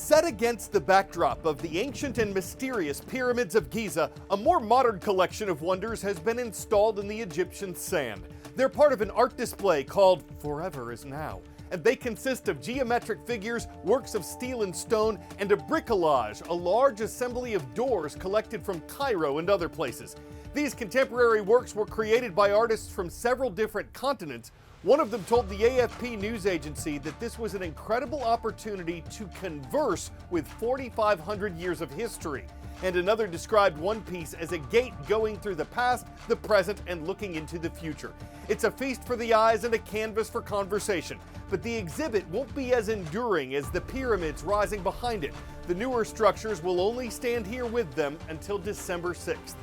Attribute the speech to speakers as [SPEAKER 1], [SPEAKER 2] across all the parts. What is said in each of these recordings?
[SPEAKER 1] Set against the backdrop of the ancient and mysterious pyramids of Giza, a more modern collection of wonders has been installed in the Egyptian sand. They're part of an art display called Forever is Now, and they consist of geometric figures, works of steel and stone, and a bricolage, a large assembly of doors collected from Cairo and other places. These contemporary works were created by artists from several different continents. One of them told the AFP news agency that this was an incredible opportunity to converse with 4,500 years of history. And another described one piece as a gate going through the past, the present, and looking into the future. It's a feast for the eyes and a canvas for conversation. But the exhibit won't be as enduring as the pyramids rising behind it. The newer structures will only stand here with them until December 6th.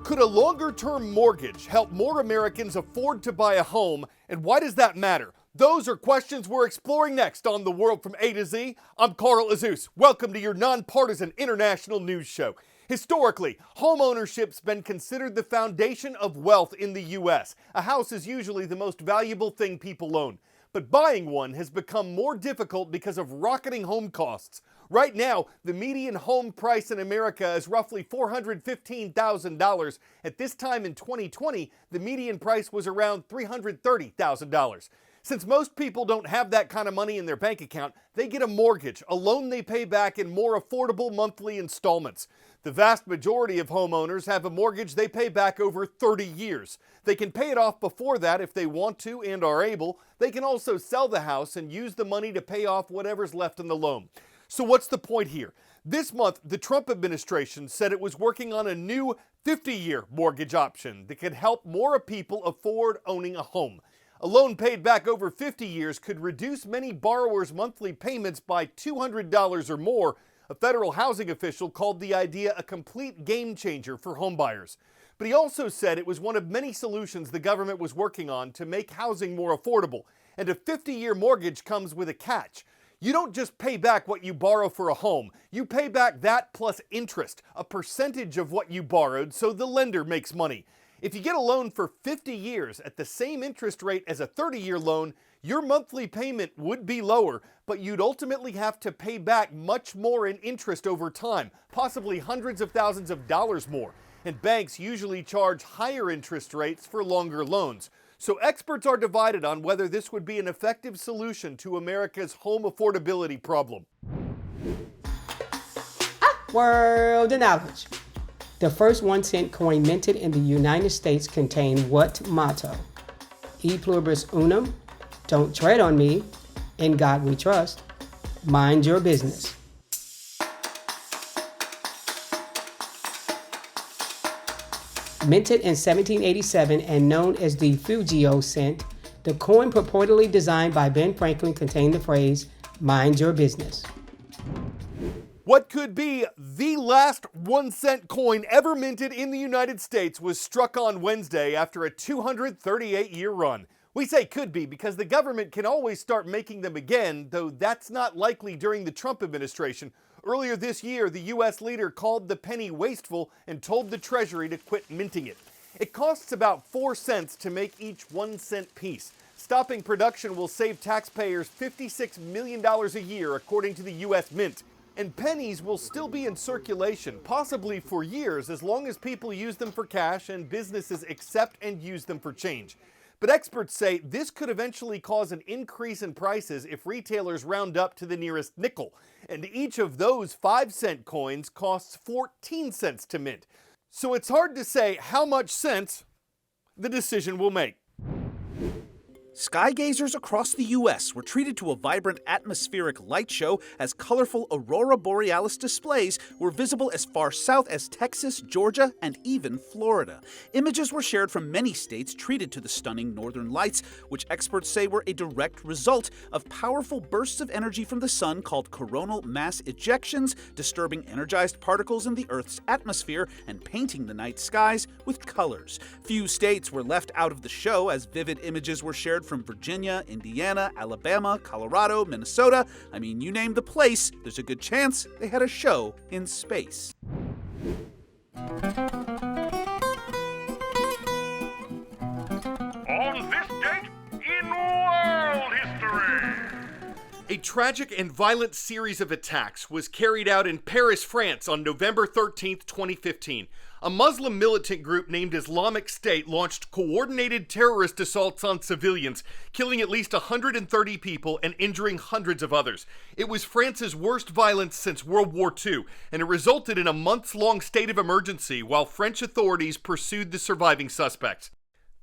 [SPEAKER 1] Could a longer-term mortgage help more Americans afford to buy a home, and why does that matter? Those are questions we're exploring next on The World from A to Z. I'm Carl Azuz. Welcome to your nonpartisan international news show. Historically, home ownership's been considered the foundation of wealth in the U.S. A house is usually the most valuable thing people own. But buying one has become more difficult because of rocketing home costs. Right now, the median home price in America is roughly $415,000. At this time in 2020, the median price was around $330,000. Since most people don't have that kind of money in their bank account, they get a mortgage, a loan they pay back in more affordable monthly installments. The vast majority of homeowners have a mortgage they pay back over 30 years. They can pay it off before that if they want to and are able. They can also sell the house and use the money to pay off whatever's left in the loan. So what's the point here? This month, the Trump administration said it was working on a new 50-year mortgage option that could help more people afford owning a home. A loan paid back over 50 years could reduce many borrowers' monthly payments by $200 or more. A federal housing official called the idea a complete game changer for homebuyers. But he also said it was one of many solutions the government was working on to make housing more affordable. And a 50-year mortgage comes with a catch. You don't just pay back what you borrow for a home. You pay back that plus interest, a percentage of what you borrowed, so the lender makes money. If you get a loan for 50 years at the same interest rate as a 30-year loan, your monthly payment would be lower, but you'd ultimately have to pay back much more in interest over time, possibly hundreds of thousands of dollars more. And banks usually charge higher interest rates for longer loans. So experts are divided on whether this would be an effective solution to America's home affordability problem.
[SPEAKER 2] World of knowledge. The first 1-cent coin minted in the United States contained what motto? E pluribus unum, don't tread on me, in God we trust, mind your business. Minted in 1787 and known as the Fugio cent, the coin purportedly designed by Ben Franklin contained the phrase, mind your business.
[SPEAKER 1] What could be the last 1-cent coin ever minted in the United States was struck on Wednesday after a 238-year run. We say could be because the government can always start making them again, though that's not likely during the Trump administration. Earlier this year, the U.S. leader called the penny wasteful and told the Treasury to quit minting it. It costs about 4 cents to make each 1-cent piece. Stopping production will save taxpayers $56 million a year, according to the U.S. Mint. And pennies will still be in circulation, possibly for years, as long as people use them for cash and businesses accept and use them for change. But experts say this could eventually cause an increase in prices if retailers round up to the nearest nickel. And each of those 5-cent coins costs 14 cents to mint. So it's hard to say how much sense the decision will make.
[SPEAKER 3] Skygazers across the U.S. were treated to a vibrant atmospheric light show as colorful aurora borealis displays were visible as far south as Texas, Georgia, and even Florida. Images were shared from many states treated to the stunning northern lights, which experts say were a direct result of powerful bursts of energy from the sun called coronal mass ejections, disturbing energized particles in the Earth's atmosphere and painting the night skies with colors. Few states were left out of the show as vivid images were shared from Virginia, Indiana, Alabama, Colorado, Minnesota. I mean, you name the place, there's a good chance they had a show in space.
[SPEAKER 1] A tragic and violent series of attacks was carried out in Paris, France on November 13, 2015. A Muslim militant group named Islamic State launched coordinated terrorist assaults on civilians, killing at least 130 people and injuring hundreds of others. It was France's worst violence since World War II, and it resulted in a months-long state of emergency while French authorities pursued the surviving suspects.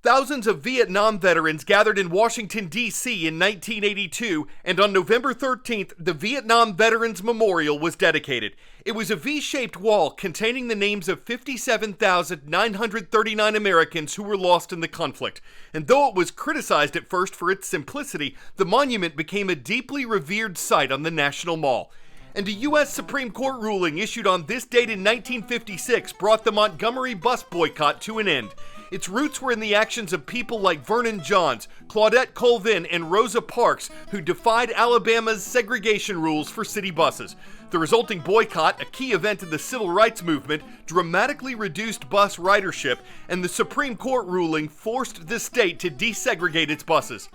[SPEAKER 1] Thousands of Vietnam veterans gathered in Washington, D.C. in 1982, and on November 13th, the Vietnam Veterans Memorial was dedicated. It was a V-shaped wall containing the names of 57,939 Americans who were lost in the conflict. And though it was criticized at first for its simplicity, the monument became a deeply revered site on the National Mall. And a U.S. Supreme Court ruling issued on this date in 1956 brought the Montgomery bus boycott to an end. Its roots were in the actions of people like Vernon Johns, Claudette Colvin, and Rosa Parks, who defied Alabama's segregation rules for city buses. The resulting boycott, a key event in the civil rights movement, dramatically reduced bus ridership, and the Supreme Court ruling forced the state to desegregate its buses.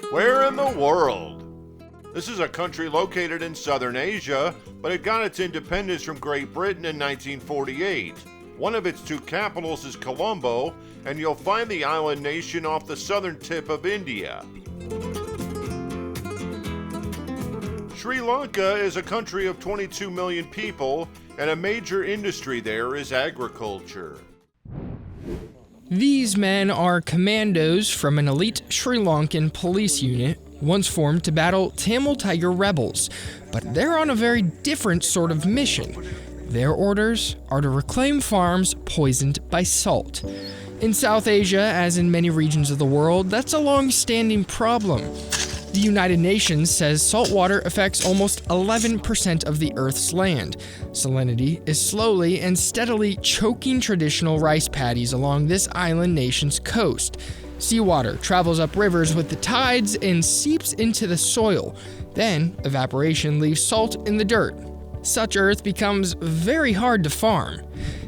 [SPEAKER 4] Where in the world? This is a country located in southern Asia, but it got its independence from Great Britain in 1948. One of its two capitals is Colombo, and you'll find the island nation off the southern tip of India. Sri Lanka is a country of 22 million people, and a major industry there is agriculture.
[SPEAKER 5] These men are commandos from an elite Sri Lankan police unit, once formed to battle Tamil Tiger rebels, but they're on a very different sort of mission. Their orders are to reclaim farms poisoned by salt. In South Asia, as in many regions of the world, that's a long-standing problem. The United Nations says salt water affects almost 11% of the Earth's land. Salinity is slowly and steadily choking traditional rice paddies along this island nation's coast. Seawater travels up rivers with the tides and seeps into the soil. Then, evaporation leaves salt in the dirt. Such earth becomes very hard to farm.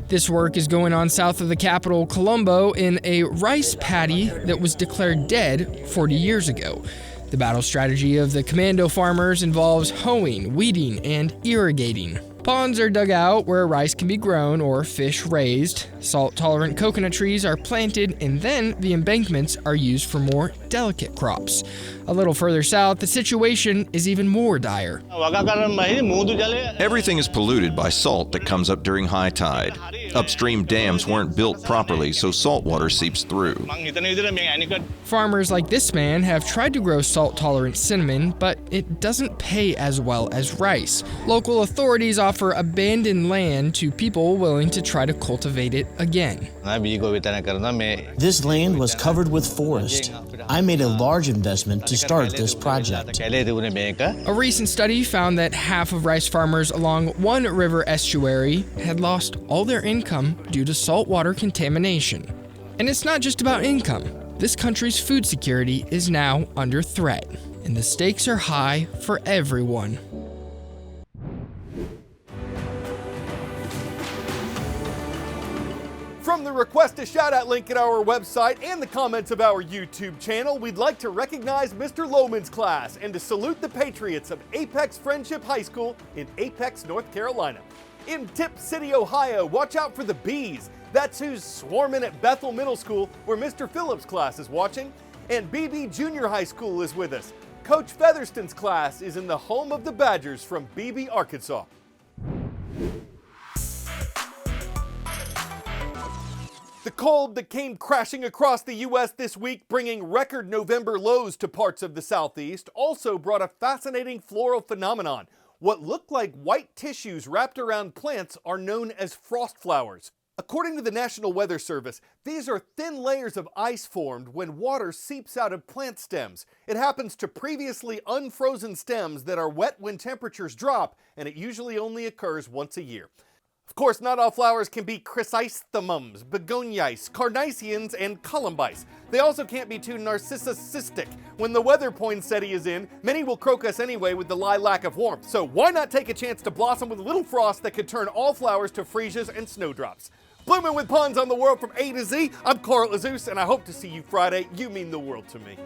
[SPEAKER 5] This work is going on south of the capital, Colombo, in a rice paddy that was declared dead 40 years ago. The battle strategy of the commando farmers involves hoeing, weeding, and irrigating. Ponds are dug out where rice can be grown or fish raised. Salt-tolerant coconut trees are planted, and then the embankments are used for more delicate crops. A little further south, the situation is even more dire.
[SPEAKER 6] Everything is polluted by salt that comes up during high tide. Upstream dams weren't built properly, so salt water seeps through.
[SPEAKER 5] Farmers like this man have tried to grow salt-tolerant cinnamon, but it doesn't pay as well as rice. Local authorities offer abandoned land to people willing to try to cultivate it again.
[SPEAKER 7] This land was covered with forest. I made a large investment to start this project.
[SPEAKER 5] A recent study found that half of rice farmers along one river estuary had lost all their income due to saltwater contamination. And it's not just about income. This country's food security is now under threat, and the stakes are high for everyone.
[SPEAKER 1] From the request a shout-out link at our website and the comments of our YouTube channel, we'd like to recognize Mr. Lohman's class and to salute the Patriots of Apex Friendship High School in Apex, North Carolina. In Tip City, Ohio, watch out for the bees. That's who's swarming at Bethel Middle School, where Mr. Phillips' class is watching. And BB Junior High School is with us. Coach Featherston's class is in the home of the Badgers from BB, Arkansas. The cold that came crashing across the U.S. this week, bringing record November lows to parts of the Southeast, also brought a fascinating floral phenomenon. What look like white tissues wrapped around plants are known as frost flowers. According to the National Weather Service, these are thin layers of ice formed when water seeps out of plant stems. It happens to previously unfrozen stems that are wet when temperatures drop, and it usually only occurs once a year. Of course, not all flowers can be chrysanthemums, begonias, carnations, and columbines. They also can't be too narcissistic. When the weather poinsettia is in, many will crocus anyway with the lilac of warmth. So why not take a chance to blossom with a little frost that could turn all flowers to freesias and snowdrops? Blooming with puns on the world from A to Z. I'm Carl Azuz, and I hope to see you Friday. You mean the world to me.